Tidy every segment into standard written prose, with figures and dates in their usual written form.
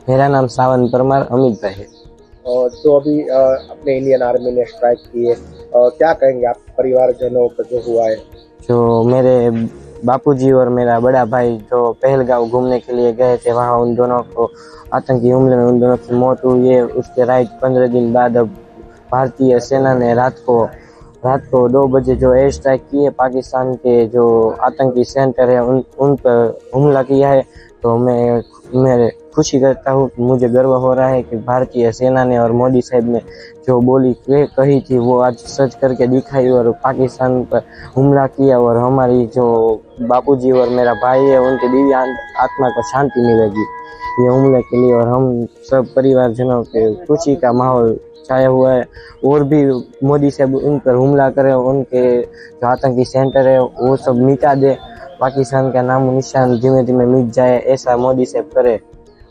मेरा नाम सावन परमार अमित भाई है। तो अभी अपने इंडियन आर्मी ने स्ट्राइक की है, क्या कहेंगे आप परिवारजनों का जो हुआ है? जो मेरे बापूजी और मेरा बड़ा भाई जो पहलगांव घूमने के लिए गए थे, वहाँ उन दोनों को आतंकी हमले में उन दोनों की मौत हुई है। उसके राइट 15 दिन बाद अब भारतीय सेना ने रात को 2 बजे जो एयर स्ट्राइक की है, पाकिस्तान के जो आतंकी सेंटर है उन पर हमला किया है। तो मैं खुशी करता हूँ, मुझे गर्व हो रहा है कि भारतीय सेना ने और मोदी साहब ने जो बोली कही थी वो आज सच करके दिखाई और पाकिस्तान पर हमला किया। और हमारी जो बापूजी और मेरा भाई है उनके दिव्य आत्मा को शांति मिलेगी ये हमले के लिए। और हम सब परिवारजनों के खुशी का माहौल छाया हुआ है। और भी मोदी साहब उन पर हमला करे, उनके जो आतंकी सेंटर है वो सब मिटा दे, पाकिस्तान का नाम निशान धीमे धीमे मिट जाए, ऐसा मोदी साहब करे,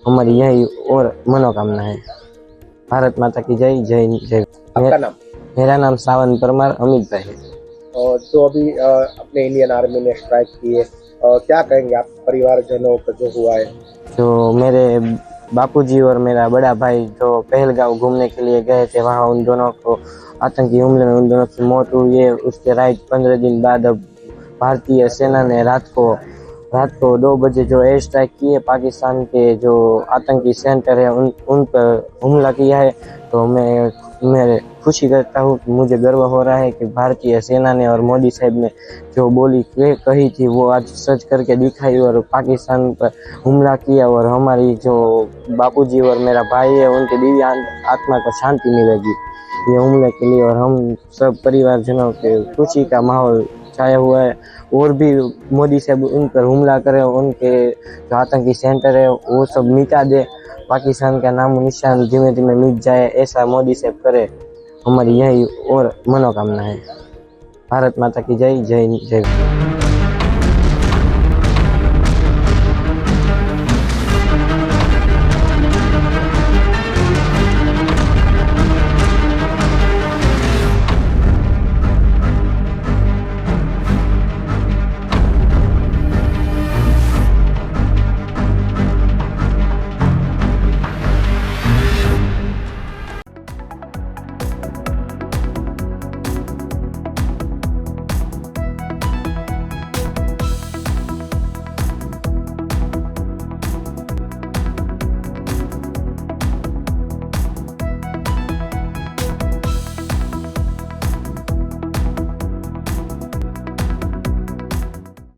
हमारी यही और मनोकामना है। भारत माता की जय जय जय। आपका नाम? मेरा नाम सावन परमार अमित भाई है। तो अभी अपने इंडियन आर्मी ने स्ट्राइक की है, क्या कहेंगे आप परिवारजनों का जो हुआ है? जो मेरे बापूजी और मेरा बड़ा भाई जो पहलगांव घूमने के लिए गए थे, वहाँ उन दोनों को आतंकी हमले में उन दोनों की मौत हुई है। उसके राइट 15 दिन बाद अब भारतीय सेना ने रात को 2 बजे जो एयर स्ट्राइक की है, पाकिस्तान के जो आतंकी सेंटर है उन पर हमला किया है। तो मैं खुशी करता हूँ, मुझे गर्व हो रहा है कि भारतीय सेना ने और मोदी साहब ने जो बोली कही थी वो आज सच करके दिखाई और पाकिस्तान पर हमला किया। और हमारी जो बापूजी और मेरा भाई है उनके दिव्य आत्मा को शांति मिलेगी ये हमले के लिए। और हम सब परिवारजनों के खुशी का माहौल छाया हुआ है। और भी मोदी साहब उन पर हमला करे, उनके जो आतंकी सेंटर है वो सब मिटा दे, पाकिस्तान का नाम निशान धीमे धीमे मिट जाए, ऐसा मोदी साहब करे, हमारी यही और मनोकामना है। भारत माता की जय जय जय।